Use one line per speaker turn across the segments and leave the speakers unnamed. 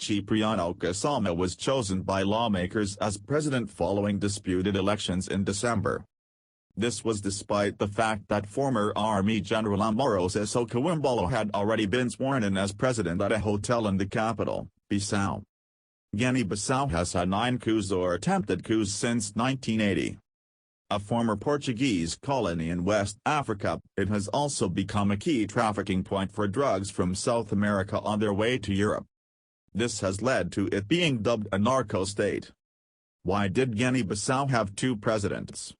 Cipriano Cassamá was chosen by lawmakers as president following disputed elections in December. This was despite the fact that former Army General Amaro Sissoko Embalo had already been sworn in as president at a hotel in the capital, Bissau. Guinea-Bissau has had 9 coups or attempted coups since 1980. A former Portuguese colony in West Africa, it has also become a key trafficking point for drugs from South America on their way to Europe. This has led to it being dubbed a narco-state. Why did Guinea-Bissau have 2 presidents?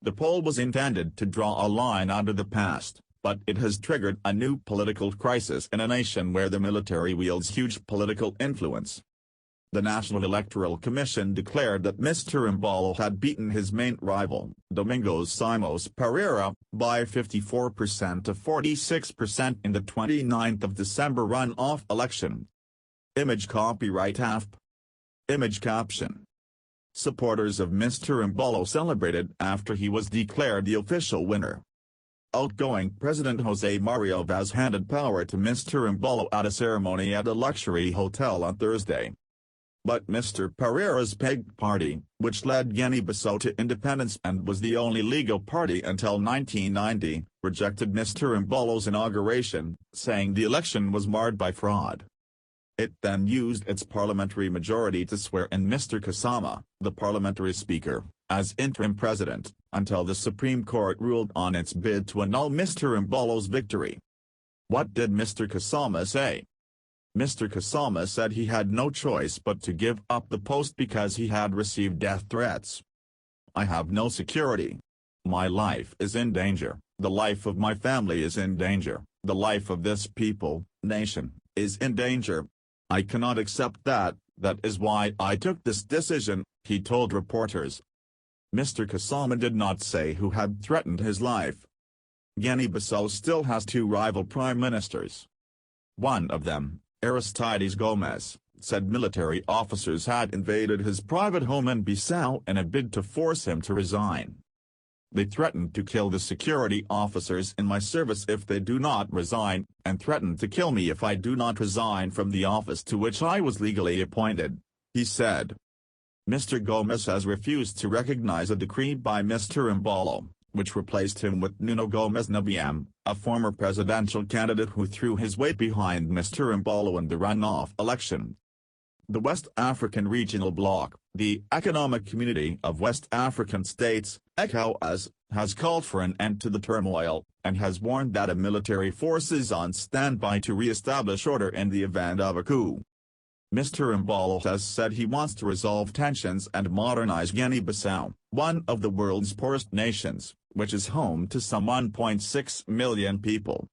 The poll was intended to draw a line under the past, but it has triggered a new political crisis in a nation where the military wields huge political influence. The National Electoral Commission declared that Mr. Embalo had beaten his main rival, Domingos Simões Pereira, by 54% to 46% in the 29th of December runoff election. Image copyright AFP. Image caption. Supporters of Mr. Embalo celebrated after he was declared the official winner. Outgoing President José Mario Vaz handed power to Mr. Embalo at a ceremony at a luxury hotel on Thursday. But Mr. Pereira's PEG party, which led Guinea-Bissau to independence and was the only legal party until 1990, rejected Mr. Embalo's inauguration, saying the election was marred by fraud. It then used its parliamentary majority to swear in Mr. Cassamá, the parliamentary speaker, as interim president, until the Supreme Court ruled on its bid to annul Mr. Embalo's victory. What did Mr. Cassamá say? Mr. Cassamá said he had no choice but to give up the post because he had received death threats. I have no security. My life is in danger, the life of my family is in danger, the life of this people, nation, is in danger. I cannot accept that is why I took this decision, he told reporters. Mr. Cassamá did not say who had threatened his life. Guinea-Bissau still has 2 rival prime ministers. One of them, Aristides Gomes, said military officers had invaded his private home in Bissau in a bid to force him to resign. They threatened to kill the security officers in my service if they do not resign, and threatened to kill me if I do not resign from the office to which I was legally appointed, he said. Mr. Gomes has refused to recognize a decree by Mr. Embalo, which replaced him with Nuno Gomes Nabiam, a former presidential candidate who threw his weight behind Mr. Embalo in the runoff election. The West African Regional Bloc, the Economic Community of West African States, ECOWAS, has called for an end to the turmoil, and has warned that a military force is on standby to re-establish order in the event of a coup. Mr. Embalo has said he wants to resolve tensions and modernize Guinea-Bissau, one of the world's poorest nations, which is home to some 1.6 million people.